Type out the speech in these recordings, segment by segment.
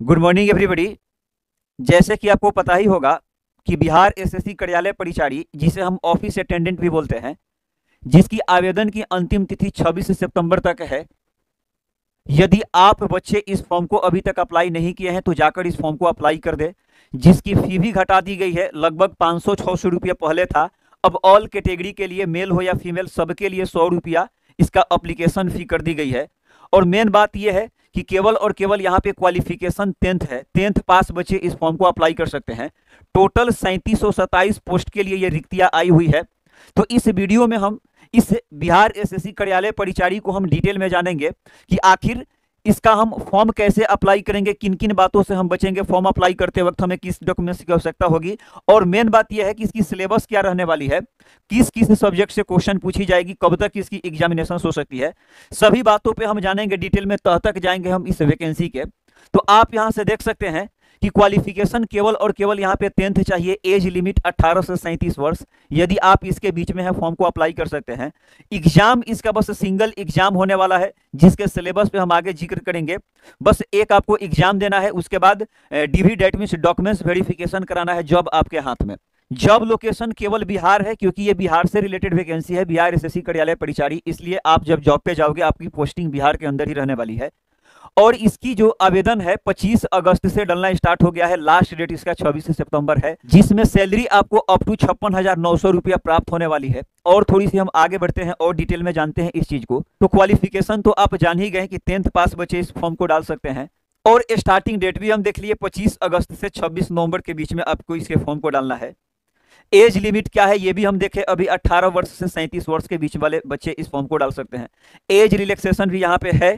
Good morning everybody. जैसे कि आपको पता ही होगा कि बिहार एसएससी कार्यालय परिचारी, जिसे हम ऑफिस अटेंडेंट भी बोलते हैं, जिसकी आवेदन की अंतिम तिथि 26 सितंबर तक है। यदि आप बच्चे इस फॉर्म को अभी तक अप्लाई नहीं किए हैं तो जाकर इस फॉर्म को अप्लाई कर दे, जिसकी फी भी घटा दी गई है। लगभग 500-600 रुपया पहले था, अब ऑल कैटेगरी के लिए, मेल हो या फीमेल, सबके लिए 100 रुपया इसका अप्लीकेशन फी कर दी गई है। और मेन बात यह है कि केवल और केवल यहाँ पे क्वालिफिकेशन 10th है। 10th पास बच्चे इस फॉर्म को अप्लाई कर सकते हैं। टोटल 3727 पोस्ट के लिए ये रिक्तियां आई हुई है। तो इस वीडियो में हम इस बिहार एसएससी कार्यालय परिचारी को हम डिटेल में जानेंगे कि आखिर इसका हम फॉर्म कैसे अप्लाई करेंगे, किन किन बातों से हम बचेंगे, फॉर्म अप्लाई करते वक्त हमें किस डॉक्यूमेंट्स की आवश्यकता होगी, और मेन बात यह है कि इसकी सिलेबस क्या रहने वाली है, किस किस सब्जेक्ट से क्वेश्चन पूछी जाएगी, कब तक इसकी एग्जामिनेशन हो सकती है। सभी बातों पे हम जानेंगे डिटेल में, तह तक जाएंगे हम इस वैकेंसी के। तो आप यहां से देख सकते हैं कि क्वालिफिकेशन केवल और केवल यहाँ पे 10th चाहिए। एज लिमिट 18 से 37 वर्ष। यदि आप इसके बीच में है, फॉर्म को अप्लाई कर सकते हैं। एग्जाम इसका बस सिंगल एग्जाम होने वाला है, जिसके सिलेबस पे हम आगे जिक्र करेंगे। बस एक आपको एग्जाम देना है, उसके बाद DV date means documents verification कराना है। जॉब आपके हाथ में। जॉब लोकेशन केवल बिहार है, क्योंकि ये बिहार से रिलेटेड वैकेंसी है, बिहार एसएससी कार्यालय परिचारी, इसलिए आप जब जॉब पे जाओगे आपकी पोस्टिंग बिहार के अंदर ही रहने वाली है। और इसकी जो आवेदन है 25 अगस्त से डलना स्टार्ट हो गया है। लास्ट डेट इसका 26 सितंबर है, जिसमें सैलरी आपको अप टू 56,900 रुपया प्राप्त होने वाली है। और थोड़ी सी हम आगे बढ़ते हैं और डिटेल में जानते हैं इस चीज को। तो क्वालिफिकेशन तो आप जान ही गए कि 10th पास बच्चे इस फॉर्म को डाल सकते हैं। और स्टार्टिंग डेट भी हम देख लिए, 25 अगस्त से 26 नवंबर के बीच में आपको इसके फॉर्म को डालना है। एज लिमिट क्या है ये भी हम देखें, अभी 18 वर्ष से 37 वर्ष के बीच वाले बच्चे इस फॉर्म को डाल सकते हैं। एज रिलैक्सेशन भी यहाँ पे है।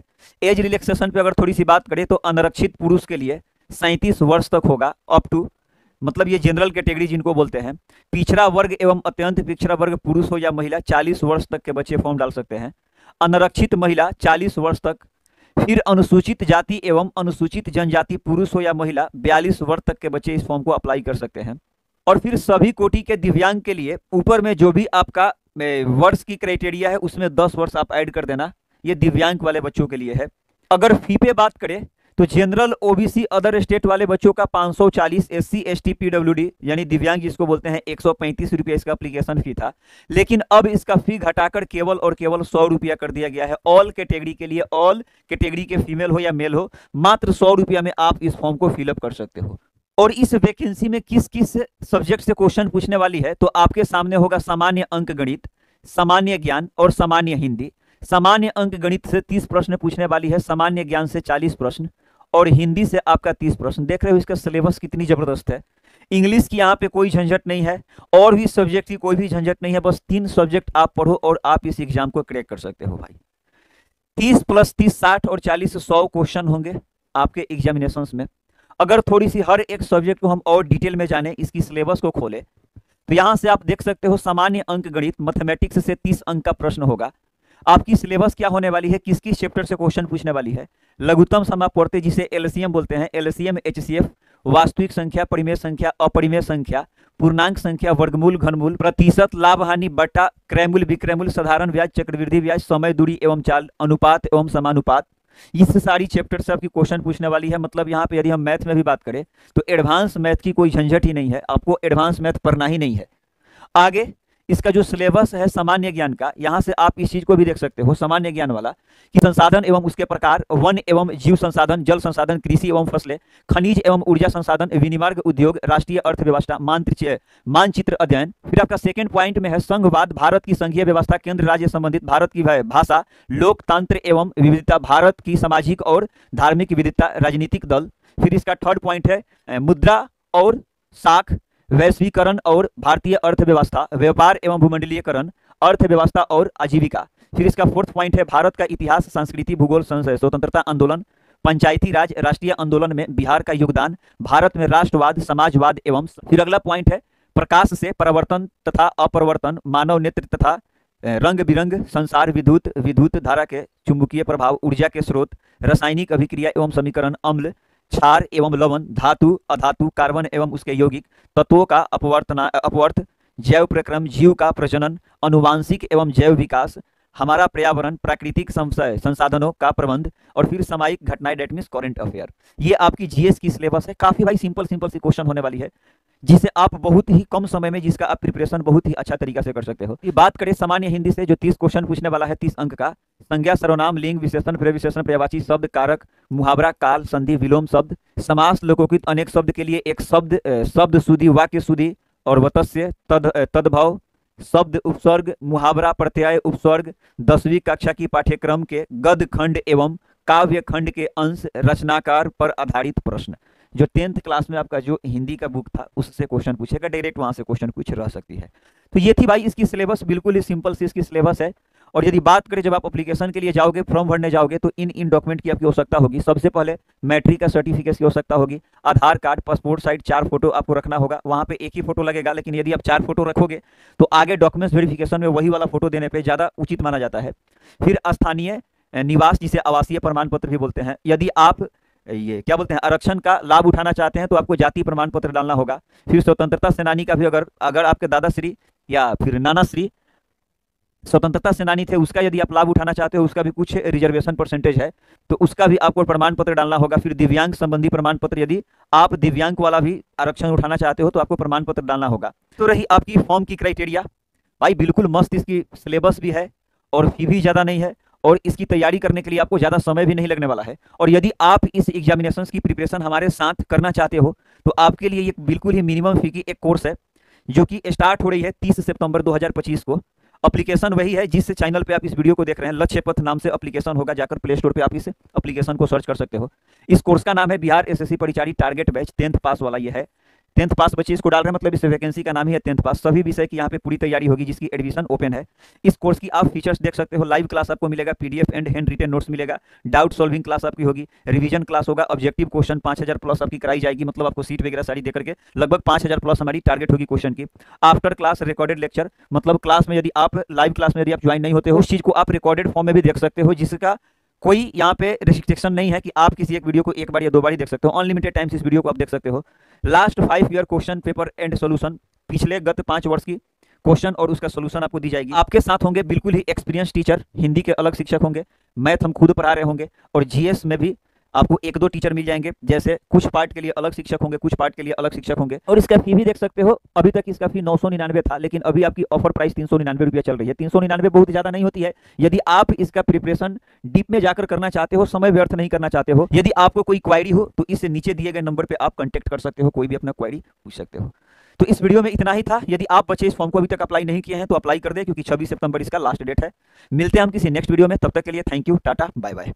एज रिलैक्सेशन पे अगर थोड़ी सी बात करें तो अनारक्षित पुरुष के लिए 37 वर्ष तक होगा, अप टू, मतलब ये जनरल कैटेगरी जिनको बोलते हैं। पिछड़ा वर्ग एवं अत्यंत पिछड़ा वर्ग पुरुष हो या महिला 40 वर्ष तक के बच्चे फॉर्म डाल सकते हैं। अनारक्षित महिला 40 वर्ष तक। फिर अनुसूचित जाति एवं अनुसूचित जनजाति पुरुष हो या महिला 42 वर्ष तक के बच्चे इस फॉर्म को अप्लाई कर सकते हैं। और फिर सभी कोटि के दिव्यांग के लिए ऊपर में जो भी आपका वर्ष की क्राइटेरिया है उसमें 10 वर्ष आप ऐड कर देना। ये दिव्यांग वाले बच्चों के लिए है। अगर फी पे बात करें तो जनरल, ओबीसी, अदर स्टेट वाले बच्चों का 540, एससी एसटी पीडब्ल्यूडी यानी दिव्यांग जिसको बोलते हैं 135 रुपया इसका एप्लीकेशन फी था। लेकिन अब इसका फी घटाकर केवल और केवल 100 रुपया कर दिया गया है। ऑल कैटेगरी के लिए, ऑल कैटेगरी के फीमेल हो या मेल हो, मात्र 100 रुपया में आप इस फॉर्म को फिलअप कर सकते हो। और इस वैकेंसी में किस किस सब्जेक्ट से क्वेश्चन पूछने वाली है तो आपके सामने होगा सामान्य अंक गणित, सामान्य ज्ञान और सामान्य हिंदी। सामान्य अंक गणित से 30 प्रश्न पूछने वाली है, सामान्य ज्ञान से 40 प्रश्न और हिंदी से आपका 30 प्रश्न। देख रहे हो इसका सिलेबस कितनी जबरदस्त है। इंग्लिश की यहाँ पे कोई झंझट नहीं है, और भी सब्जेक्ट की कोई भी झंझट नहीं है। बस 3 सब्जेक्ट आप पढ़ो और आप इस एग्जाम को क्रैक कर सकते हो भाई। 30 + 30 60 और 40 100 क्वेश्चन होंगे आपके एग्जामिनेशन में। अगर थोड़ी सी हर एक सब्जेक्ट को हम और डिटेल में जाने, इसकी सिलेबस को खोले, तो यहां से आप देख सकते हो सामान्य अंक गणित मैथमेटिक्स से 30 अंक का प्रश्न होगा। आपकी सिलेबस क्या होने वाली है, किस किस चैप्टर से क्वेश्चन पूछने वाली है। लघुत्तम समापवर्ती जिसे एलसीएम बोलते हैं, एलसीएम, एचसीएफ, वास्तविक संख्या, परिमेय संख्या, अपरिमेय संख्या, पूर्णांक संख्या, वर्गमूल, घनमूल, प्रतिशत, लाभ हानि, बट्टा, क्रयमूल, विक्रयमूल, साधारण ब्याज, चक्रवृद्धि ब्याज, समय, दूरी एवं चाल, अनुपात एवं समानुपात, इस सारी चैप्टर से आपकी क्वेश्चन पूछने वाली है। मतलब यहाँ पे यदि हम मैथ में भी बात करें तो एडवांस मैथ की कोई झंझट ही नहीं है, आपको एडवांस मैथ पढ़ना ही नहीं है। आगे इसका जो सिलेबस है सामान्य ज्ञान का, यहाँ से आप इस चीज को भी देख सकते हो, सामान्य ज्ञान वाला, कि संसाधन एवं उसके प्रकार, वन एवं जीव संसाधन, जल संसाधन, कृषि एवं फसलें, खनिज एवं ऊर्जा संसाधन, विनिर्माण उद्योग, राष्ट्रीय अर्थव्यवस्था, मानचित्र अध्ययन। फिर आपका सेकंड पॉइंट में है संघवाद, भारत की संघीय व्यवस्था, केंद्र राज्य संबंधित, भारत की भाषा, लोकतंत्र एवं विविधता, भारत की सामाजिक और धार्मिक विविधता, राजनीतिक दल। फिर इसका थर्ड पॉइंट है मुद्रा और साख, वैश्वीकरण और भारतीय अर्थव्यवस्था, व्यापार एवं भूमंडलीयकरण, अर्थव्यवस्था और आजीविका। फिर इसका फोर्थ पॉइंट है भारत का इतिहास, संस्कृति, भूगोल, स्वतंत्रता आंदोलन, पंचायती राज, राष्ट्रीय आंदोलन में बिहार का योगदान, भारत में राष्ट्रवाद, समाजवाद एवं। फिर अगला पॉइंट है प्रकाश से परिवर्तन तथा अपरिवर्तन, मानव नेत्र तथा रंग बिरंग संसार, विद्युत धारा के चुंबकीय प्रभाव, ऊर्जा के स्रोत, रासायनिक अभिक्रिया एवं समीकरण, अम्ल, क्षार एवं लवण, धातु, अधातु, कार्बन एवं उसके यौगिक, तत्वों का अपवर्त, जैव प्रक्रम, जीव का प्रजनन, अनुवांशिक एवं जैव विकास, हमारा पर्यावरण, प्राकृतिक संसाधनों का प्रबंध और फिर सामायिक घटनाएं, डेट मीन्स करंट अफेयर। ये आपकी जीएस की सिलेबस है। काफी भाई सिंपल सिंपल सी क्वेश्चन होने वाली है, जिसे आप बहुत ही कम समय में, जिसका आप प्रिपरेशन बहुत ही अच्छा तरीका से कर सकते हो। ये बात करें सामान्य हिंदी से, जो 30 क्वेश्चन पूछने वाला है, 30 अंक का। संज्ञा, सर्वनाम, लिंग, विशेषण, प्रविशेषण, पर्यायवाची शब्द, कारक, मुहावरा, काल, संधि, विलोम शब्द, समास, लोकोकृत, अनेक शब्द के लिए एक शब्द, शब्द शुद्धि, वाक्य शुद्धि और वतस्य, तद्भव, शब्द उपसर्ग, मुहावरा, प्रत्यय, उपसर्ग, 10वीं कक्षा की पाठ्यक्रम के गद्य खंड एवं काव्य खंड के अंश, रचनाकार पर आधारित प्रश्न। जो 10th क्लास में आपका जो हिंदी का बुक था उससे क्वेश्चन पूछेगा, डायरेक्ट वहां से क्वेश्चन पूछ रह सकती है। तो ये थी भाई इसकी सिलेबस, बिल्कुल ही सिंपल सी इसकी सिलेबस है। और यदि बात करें जब आप एप्लीकेशन के लिए जाओगे, फॉर्म भरने जाओगे, तो इन डॉक्यूमेंट की आपकी आवश्यकता होगी। सबसे पहले मैट्रिक का सर्टिफिकेट की आवश्यकता होगी, आधार कार्ड, पासपोर्ट साइज 4 फोटो आपको रखना होगा। वहां पे एक ही फोटो लगेगा, लेकिन यदि आप 4 फोटो रखोगे तो आगे डॉक्यूमेंट्स वेरिफिकेशन में वही वाला फोटो देने पर ज्यादा उचित माना जाता है। फिर स्थानीय निवास, जिसे आवासीय प्रमाण पत्र भी बोलते हैं। यदि आप ये क्या बोलते हैं, आरक्षण का लाभ उठाना चाहते हैं तो आपको जाति प्रमाण पत्र डालना होगा। फिर स्वतंत्रता सेनानी का भी, अगर आपके दादाश्री या फिर नानाश्री स्वतंत्रता सेनानी थे, उसका यदि आप लाभ उठाना चाहते हो, उसका भी कुछ रिजर्वेशन परसेंटेज है, तो उसका भी आपको प्रमाण पत्र डालना होगा। फिर दिव्यांग संबंधी प्रमाण पत्र, यदि आप दिव्यांग वाला भी आरक्षण उठाना चाहते हो तो आपको प्रमाण पत्र डालना होगा। तो रही आपकी फॉर्म की क्राइटेरिया, भाई बिल्कुल मस्त इसकी सिलेबस भी है और फी भी ज़्यादा नहीं है, और इसकी तैयारी करने के लिए आपको ज़्यादा समय भी नहीं लगने वाला है। और यदि आप इस एग्जामिनेशंस की प्रिपरेशन हमारे साथ करना चाहते हो तो आपके लिए ये बिल्कुल ही मिनिमम फी की एक कोर्स है, जो कि स्टार्ट हो रही है 30 सितंबर 2025 को। एप्लीकेशन वही है जिस चैनल पे आप इस वीडियो को देख रहे हैं, लक्ष्य पथ नाम से एप्लीकेशन होगा, जाकर प्ले स्टोर पे आप इस एप्लीकेशन को सर्च कर सकते हो। इस कोर्स का नाम है बिहार एसएससी परिचारी टारगेट बैच 10th पास वाला। ये है 10th पास बच्चे इसको डाल रहे हैं, मतलब इस वैकेंसी का नाम ही है 10th पास। सभी विषय की यहाँ पे पूरी तैयारी होगी, जिसकी एडमिशन ओपन है। इस कोर्स की आप फीचर्स देख सकते हो, लाइव क्लास आपको मिलेगा, PDF and handwritten notes मिलेगा, डाउट सॉल्विंग क्लास आपकी होगी, रिवीजन क्लास होगा, ऑब्जेक्टिव क्वेश्चन 5000 प्लस आपकी कराई जाएगी, मतलब आपको सीट वगैरह सारी देकर के लगभग 5000 प्लस हमारी टारगेट होगी क्वेश्चन की। आफ्टर क्लास रिकॉर्डेड लेक्चर, मतलब क्लास में यदि आप लाइव क्लास में यदि आप ज्वाइन नहीं होते हो, उस चीज को आप रिकॉर्डेड फॉर्म में भी देख सकते हो, जिसका कोई यहाँ पे रिस्ट्रिक्शन नहीं है कि आप किसी एक वीडियो को एक बार या 2 बार ही देख सकते हो। अनलिमिटेड टाइम्स इस वीडियो को आप देख सकते हो। Last 5 year question paper and solution, पिछले गत 5 वर्ष की क्वेश्चन और उसका सॉल्यूशन आपको दी जाएगी। आपके साथ होंगे बिल्कुल ही एक्सपीरियंस टीचर, हिंदी के अलग शिक्षक होंगे, मैथ हम खुद पढ़ा रहे होंगे, और जीएस में भी आपको 1-2 टीचर मिल जाएंगे। जैसे कुछ पार्ट के लिए अलग शिक्षक होंगे, कुछ पार्ट के लिए अलग शिक्षक होंगे। और इसका फी भी देख सकते हो, अभी तक इसका फी 999 था, लेकिन अभी आपकी ऑफर प्राइस 399 रुपया चल रही है। 399 बहुत ज्यादा नहीं होती है यदि आप इसका प्रिपरेशन डीप में जाकर करना चाहते हो, समय व्यर्थ नहीं करना चाहते हो। यदि आपको कोई क्वायरी हो तो इससे नीचे दिए गए नंबर पर आप कॉन्टैक्ट कर सकते हो, कोई भी अपना क्वायरी पूछ सकते हो। तो इस वीडियो में इतना ही था। यदि आप बच्चे इस फॉर्म को अभी तक अप्लाई नहीं किए हैं तो अप्लाई कर दें, क्योंकि 26 सितंबर इसका लास्ट डेट है। मिलते हैं हम किसी नेक्स्ट वीडियो में, तब तक के लिए thank you, tata, bye bye.